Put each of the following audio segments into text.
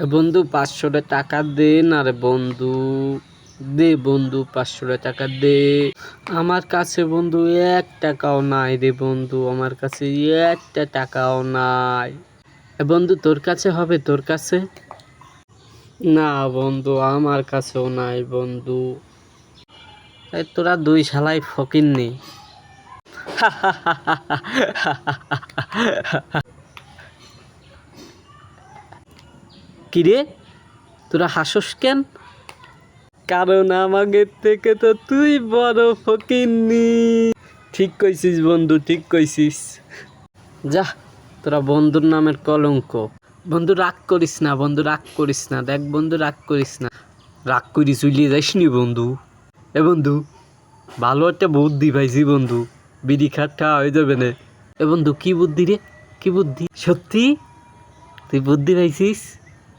বন্ধু 500 টাকা দে না রে বন্ধু। দে বন্ধু 500 টাকা দে। আমার কাছে বন্ধু 1 টাকাও নাই রে বন্ধু, আমার কাছে 1 টাকাও নাই। বন্ধু তোর কাছে হবে? তোর কাছে? না বন্ধু আমার কাছেও নাই বন্ধু। তোরা দুই শালাই ফকিন্নি। কিরে তোরা হাসস কেন? কারণ আমাদের থেকে তো তুই বড় ফকিন্নি। ঠিক কইছিস বন্ধু, ঠিক কইছিস। যা, তোরা বন্ধুর নামের কলঙ্ক। বন্ধু রাগ করিস না, বন্ধু রাগ করিস না। দেখ বন্ধু রাগ করিস না, রাগ করি চুলিয়ে যাইস নি বন্ধু। বন্ধু ভালো একটা বুদ্ধি পাইছি বন্ধু, বিড়ি খাটটা হয়ে যাবে না। বন্ধু কি বুদ্ধি রে? কি বুদ্ধি? সত্যি তুই বুদ্ধি পাইছিস?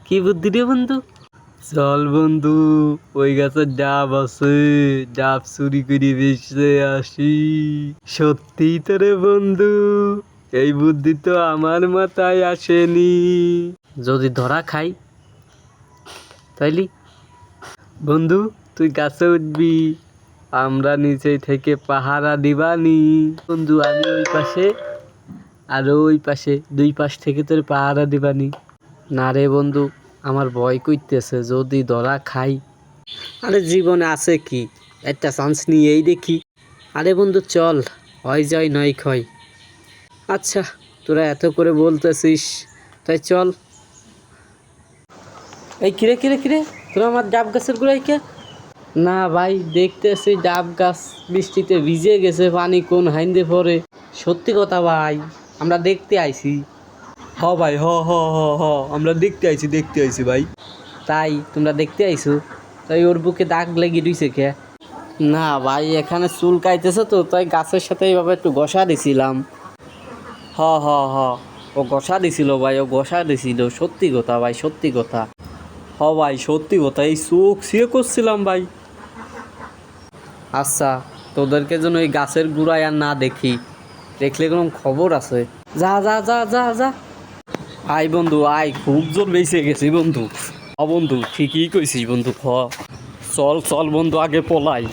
কি বুদ্ধি রে বন্ধু? চল বন্ধু, ওই গাছের ডাব আছে, ডাব চুরি করে বেঁচে আসি। সত্যিই তো রে বন্ধু, এই বুদ্ধি তো আমার মাথায় আসেনি। যদি ধরা খাই তাইলি? বন্ধু তুই গাছে উঠবি, আমরা নিচে থেকে পাহারা দিবানি। বন্ধু আমি ওই পাশে আর ওই পাশে, দুই পাশ থেকে তোর পাহারা দিবানি। না রে বন্ধু, আমার ভয় করতেছে যদি ধরা খাই। আরে জীবনে আছে কি, একটা চান্স নিয়েই দেখি। আরে বন্ধু চল, হয় যায় নয় ক্ষয়। আচ্ছা তোরা এত করে বলতেছিস তাই চল। এই কিরে কিরে কিরে, তোরা আমার ডাব গাছের গোড়ায় কে? না ভাই দেখতেছি ডাব গাছ বৃষ্টিতে ভিজে গেছে, পানি কোন হাইন্দে পড়ে। সত্যি কথা ভাই, আমরা দেখতে আইছি। হ ভাই, হ হ হ হ আমরা দেখতে আইছি ভাই। তাই তোমরা দেখতে আইছো? তাই ওর বুকে দাগ লেগে রইছে কে? না ভাই এখানে চুল কাইতেছে তো, তাই গাছের সাথে এইভাবে একটু ঘষা দিছিলাম। হ হ হ ও ঘষা দিছিল ভাই, ও ঘষা দিছিল। সত্যি কথা ভাই, সত্যি কথা। হ ভাই সত্যি কথা, এই চোখ সিয়ে করছিলাম ভাই। আচ্ছা তোদেরকে যেন ওই গাছের গুড়ায় আর না দেখি, দেখলে কোনো খবর আছে। যা যা যা যা যা। আয় বন্ধু আয়, খুব জোর বেঁচে গেছি বন্ধু। বন্ধু ঠিকই কইছিস বন্ধু, চল চল বন্ধু আগে পলাই।